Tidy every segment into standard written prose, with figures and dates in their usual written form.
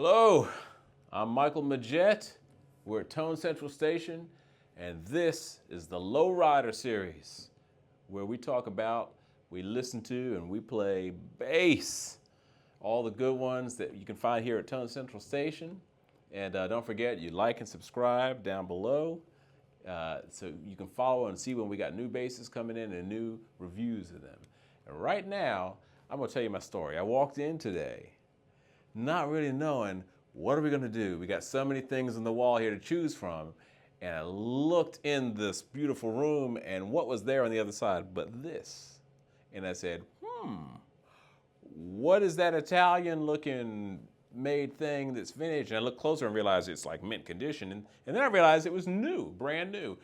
Hello, I'm Michael Majette. We're at Tone Central Station, and this is the Lowrider series, where we talk about, we listen to, and we play bass. All the good ones that you can find here at Tone Central Station. And don't forget, you like and subscribe down below so you can follow and see when we got new basses coming in and new reviews of them. And right now, I'm gonna tell you my story. I walked in today not really knowing what are we gonna do. We got so many things on the wall here to choose from. And I looked in this beautiful room and what was there on the other side but this. And I said, what is that Italian looking made thing that's vintage? And I looked closer and realized it's like mint condition. And then I realized it was new, brand new.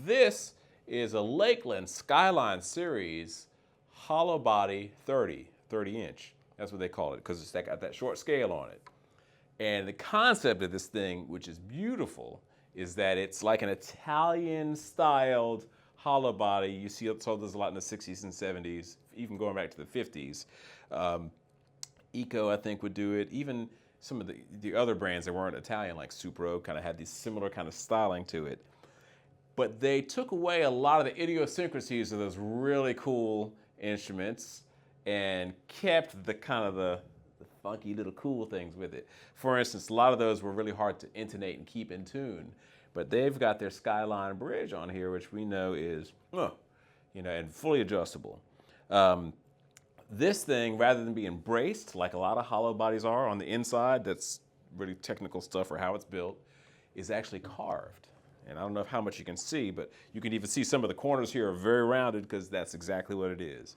This is a Lakland Skyline series hollow body 30 inch. That's what they call it because it's got that short scale on it. And the concept of this thing, which is beautiful, is that it's like an Italian styled hollow body. You see saw this a lot in the 60s and 70s, even going back to the 50s. Eco, I think, would do it. Even some of the other brands that weren't Italian, like Supro, kind of had these similar kind of styling to it. But they took away a lot of the idiosyncrasies of those really cool instruments and kept the kind of the funky little cool things with it. For instance, a lot of those were really hard to intonate and keep in tune. But they've got their Skyline bridge on here, which we know is, and fully adjustable. This thing, rather than being braced like a lot of hollow bodies are on the inside, that's really technical stuff for how it's built, is actually carved. And I don't know how much you can see, but you can even see some of the corners here are very rounded because that's exactly what it is.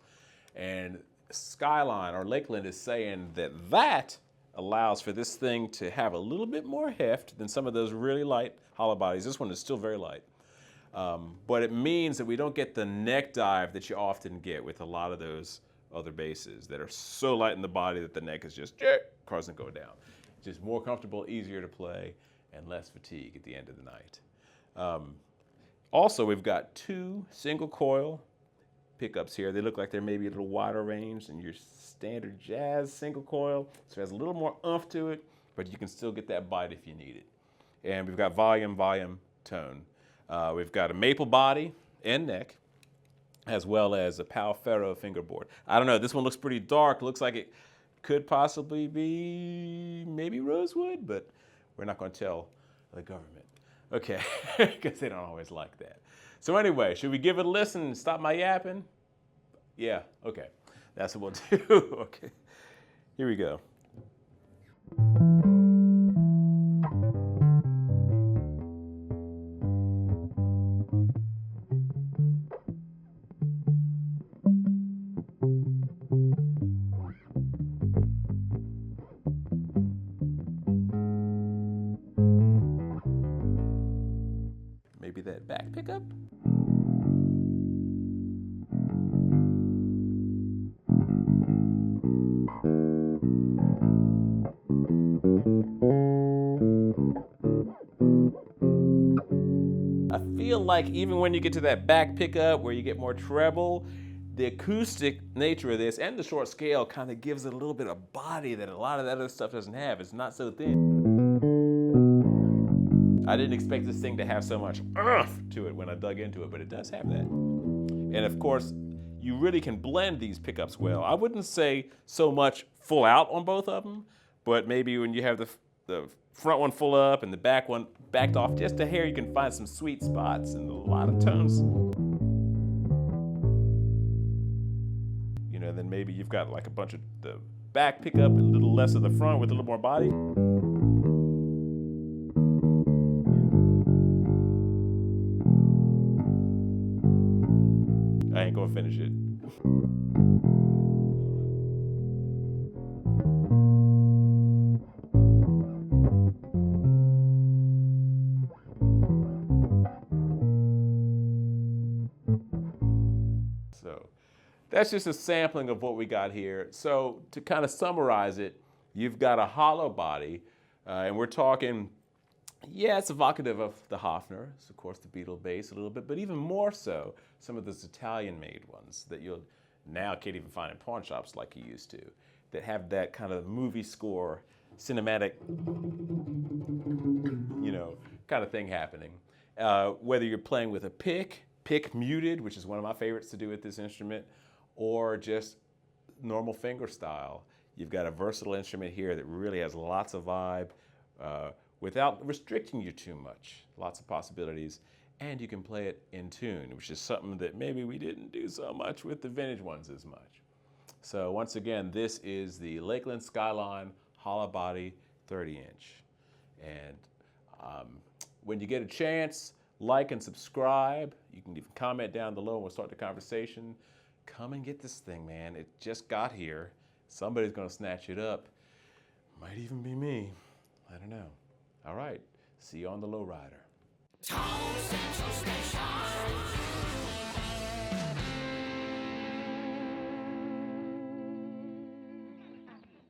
And Skyline or Lakland is saying that allows for this thing to have a little bit more heft than some of those really light hollow bodies. This one is still very light. But it means that we don't get the neck dive that you often get with a lot of those other basses that are so light in the body that the neck is just doesn't go down. Just more comfortable, easier to play, and less fatigue at the end of the night. Also, we've got two single coil pickups here. They look like they're maybe a little wider range than your standard jazz single coil. So it has a little more oomph to it, but you can still get that bite if you need it. And we've got volume, tone. We've got a maple body and neck, as well as a Pal Ferro fingerboard. I don't know, this one looks pretty dark. Looks like it could possibly be maybe rosewood, but we're not going to tell the government. Okay, because they don't always like that. So anyway, should we give it a listen and stop my yapping? Yeah, okay. That's what we'll do. Okay, here we go. Maybe that back pickup? I feel like even when you get to that back pickup where you get more treble, the acoustic nature of this and the short scale kind of gives it a little bit of body that a lot of that other stuff doesn't have. It's not so thin. I didn't expect this thing to have so much oomph to it when I dug into it, but it does have that. And of course, you really can blend these pickups well. I wouldn't say so much full out on both of them, but maybe when you have the front one full up and the back one backed off just a hair, you can find some sweet spots and a lot of tones. Then maybe you've got like a bunch of the back pickup, a little less of the front with a little more body. I ain't gonna finish it. So that's just a sampling of what we got here. So to kind of summarize it, you've got a hollow body, and we're talking, yeah, it's evocative of the Hofner, so of course the Beatle bass a little bit, but even more so, some of those Italian-made ones that you'll now can't even find in pawn shops like you used to, that have that kind of movie score cinematic, kind of thing happening. Whether you're playing with a pick muted, which is one of my favorites to do with this instrument, or just normal finger style. You've got a versatile instrument here that really has lots of vibe without restricting you too much. Lots of possibilities. And you can play it in tune, which is something that maybe we didn't do so much with the vintage ones as much. So once again, this is the Lakland Skyline hollow body 30-inch. And when you get a chance, like and subscribe. You can even comment down below and we'll start the conversation. Come and get this thing, man. It just got here. Somebody's gonna snatch it up. Might even be me. I don't know. All right, see you on the Lowrider.